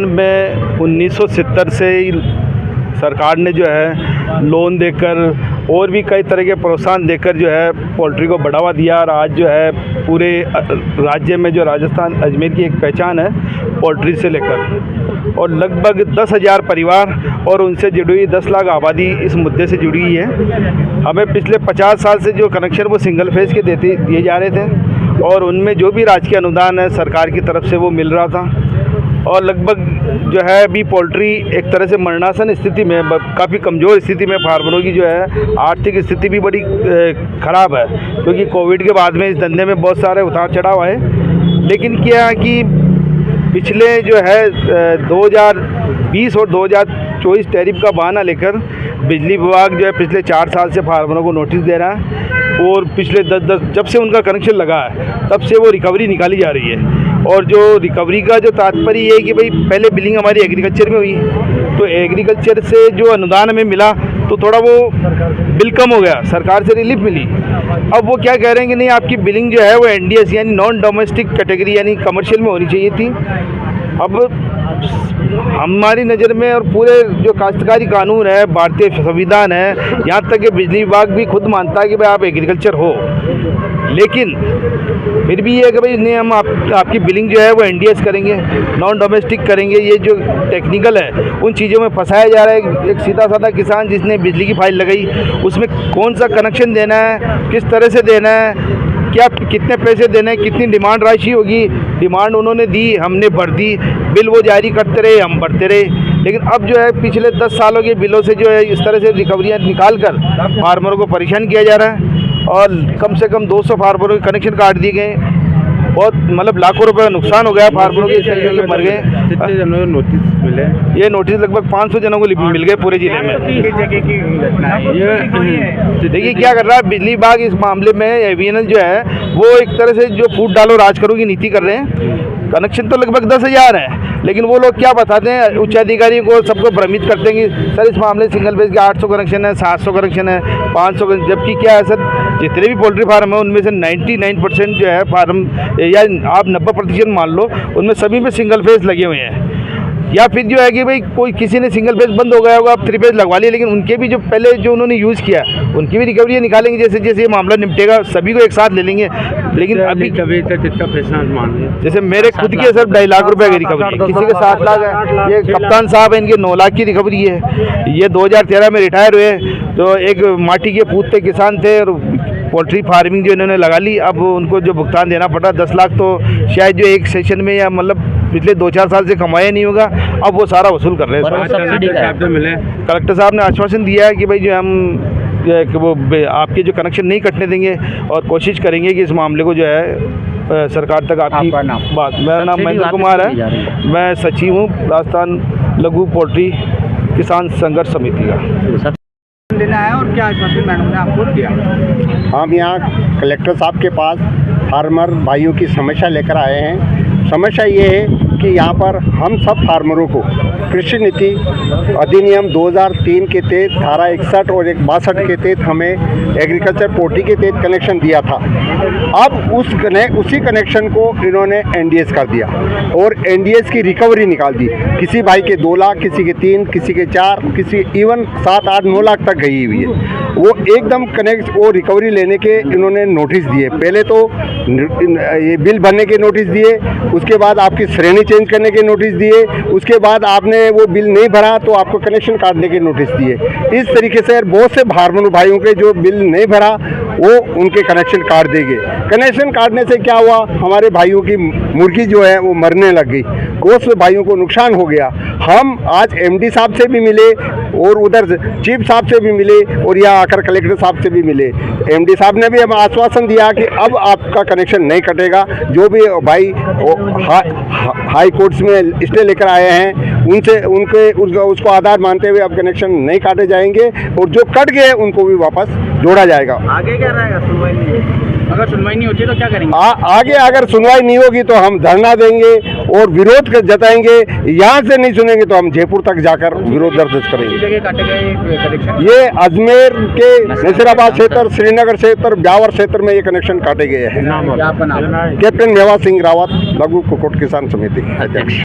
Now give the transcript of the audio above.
में 1970 से ही सरकार ने जो है लोन देकर और भी कई तरह के प्रोत्साहन देकर जो है पोल्ट्री को बढ़ावा दिया और आज जो है पूरे राज्य में जो राजस्थान अजमेर की एक पहचान है पोल्ट्री से लेकर, और लगभग 10,000 परिवार और उनसे जुड़ी हुई 10 लाख आबादी इस मुद्दे से जुड़ी हुई है। हमें पिछले 50 साल से जो कनेक्शन वो सिंगल फेज के दिए जा रहे थे और उनमें जो भी राजकीय अनुदान है सरकार की तरफ से वो मिल रहा था, और लगभग जो है अभी पोल्ट्री एक तरह से मरणासन स्थिति में, काफ़ी कमज़ोर स्थिति में फार्मरों की जो है आर्थिक स्थिति भी बड़ी ख़राब है, क्योंकि कोविड के बाद में इस धंधे में बहुत सारे उतार चढ़ाव आए। लेकिन क्या है कि पिछले जो है 2020 और 2024 टैरिफ का बहाना लेकर बिजली विभाग जो है पिछले 4 साल से फार्मरों को नोटिस दे रहा है, और पिछले 10 जब से उनका कनेक्शन लगा है तब से वो रिकवरी निकाली जा रही है। और जो रिकवरी का जो तात्पर्य ये है कि भाई पहले बिलिंग हमारी एग्रीकल्चर में हुई, तो एग्रीकल्चर से जो अनुदान हमें मिला तो थोड़ा वो बिल कम हो गया, सरकार से रिलीफ मिली। अब वो क्या कह रहे हैं कि नहीं, आपकी बिलिंग जो है वो एनडीएस यानी नॉन डोमेस्टिक कैटेगरी यानी कमर्शियल में होनी चाहिए थी। अब हमारी नज़र में और पूरे जो काश्तकारी कानून है, भारतीय संविधान है, यहाँ तक कि बिजली विभाग भी खुद मानता है कि भाई आप एग्रीकल्चर हो, लेकिन फिर भी ये कि भाई नहीं, हम आपकी बिलिंग जो है वो एनडीएस करेंगे, नॉन डोमेस्टिक करेंगे। ये जो टेक्निकल है उन चीज़ों में फंसाया जा रहा है। एक सीधा साधा किसान जिसने बिजली की फाइल लगाई उसमें कौन सा कनेक्शन देना है, किस तरह से देना है, क्या कितने पैसे देने हैं, कितनी डिमांड राशि होगी, डिमांड उन्होंने दी, हमने भर दी, बिल वो जारी करते रहे, हम भरते रहे। लेकिन अब जो है पिछले 10 सालों के बिलों से जो है इस तरह से रिकवरियाँ निकाल कर फार्मरों को परेशान किया जा रहा है, और कम से कम 200 फार्मरों के कनेक्शन काट दिए गए। बहुत मतलब लाखों रुपए का नुकसान हो गया फार्मरों के, मर गए। कितने जनों को नोटिस मिले? ये नोटिस लगभग 500 जनों को मिल गए पूरे जिले में। देखिए क्या कर रहा है बिजली विभाग इस मामले में, एवीएनएल जो है वो एक तरह से जो फूट डालो राज करो की नीति कर रहे हैं। कनेक्शन तो लगभग 10,000 है, लेकिन वो लोग क्या बताते हैं उच्च अधिकारियों को, सबको भ्रमित करते हैं कि सर इस मामले सिंगल फेज के 800 कनेक्शन है, 700 कनेक्शन है, 500, जबकि क्या है सर, जितने भी पोल्ट्री फार्म है उनमें से 99% जो है फार्म या आप 90% मान लो, उनमें सभी में सिंगल फेज लगे हुए हैं। या फिर जो है कि भाई कोई किसी ने सिंगल फेज बंद हो गया होगा, आप 3 फेज लगवा लिए, लेकिन उनके भी जो पहले जो उन्होंने यूज़ किया उनकी भी रिकवरी निकालेंगे। जैसे जैसे ये मामला निपटेगा सभी को एक साथ ले लेंगे। लेकिन अभी कितना पैसा मान, जैसे मेरे खुद के सर 2.5 लाख रुपए की रिकवरी, किसी के 7 लाख है, ये कप्तान साहब है इनके 9 लाख की रिकवरी है। ये 2013 में रिटायर हुए, तो एक माटी के पूत पे किसान थे और पोल्ट्री फार्मिंग जो इन्होंने लगा ली, अब उनको जो भुगतान देना पड़ा 10 लाख, तो शायद जो एक सेशन में या मतलब पिछले 2-4 साल से कमाया नहीं होगा, अब वो सारा वसूल कर रहे हैं। कलेक्टर साहब ने आश्वासन दिया है कि भाई जो हम वो आपके जो कनेक्शन नहीं कटने देंगे और कोशिश करेंगे कि इस मामले को जो है सरकार तक आपकी बात। मेरा नाम महेंद्र कुमार है, मैं सचिव हूँ राजस्थान लघु पोल्ट्री किसान संघर्ष समिति का। देना है और क्या आश्वासन मैडम ने आपको दिया? हम यहाँ कलेक्टर साहब के पास फार्मर भाइयों की समस्या लेकर आए हैं। समस्या ये है कि यहाँ पर हम सब फार्मरों को कृषि नीति अधिनियम 2003 के तहत धारा 61 और 62 के तहत हमें एग्रीकल्चर पोल्ट्री के तहत कनेक्शन दिया था। अब उसी कनेक्शन को इन्होंने एनडीएस कर दिया और एनडीएस की रिकवरी निकाल दी। किसी भाई के 2 लाख, किसी के 3, किसी के 4, किसी इवन 7, 8, 9 लाख तक गई हुई है। वो एकदम वो रिकवरी लेने के इन्होंने नोटिस दिए। पहले तो ये बिल भरने के नोटिस दिए, उसके बाद आपकी श्रेणी चेंज करने के नोटिस दिए, उसके बाद आपने वो बिल नहीं भरा तो आपको कनेक्शन काटने के नोटिस दिए। इस तरीके से बहुत से फार्मर भाइयों के जो बिल नहीं भरा वो उनके कनेक्शन काट देंगे। कनेक्शन काटने से क्या हुआ, हमारे भाइयों की मुर्गी जो है वो मरने लग गई, गोश्त भाइयों को नुकसान हो गया। हम आज एमडी साहब से भी मिले और उधर चीफ साहब से भी मिले और यहाँ आकर कलेक्टर साहब से भी मिले। एमडी साहब ने भी हमें आश्वासन दिया कि अब आपका कनेक्शन नहीं कटेगा। जो भी भाई हाई कोर्ट्स में स्टे लेकर आए हैं उनसे उसको आधार मानते हुए अब कनेक्शन नहीं काटे जाएंगे, और जो कट गए उनको भी वापस जोड़ा जाएगा। आगे क्या रहेगा? सुनवाई नहीं, अगर सुनवाई नहीं होती तो क्या करेंगे? आगे अगर सुनवाई नहीं होगी तो हम धरना देंगे और विरोध जताएंगे। यहाँ से नहीं सुनेंगे तो हम जयपुर तक जाकर विरोध दर्ज करेंगे। जगह काटे गए कनेक्शन? ये अजमेर के नसीराबाद क्षेत्र, श्रीनगर क्षेत्र, ब्यावर क्षेत्र में ये कनेक्शन काटे गए हैं। आपका नाम? कैप्टन मेवा सिंह रावत, लघु कुक्कुट किसान समिति अध्यक्ष।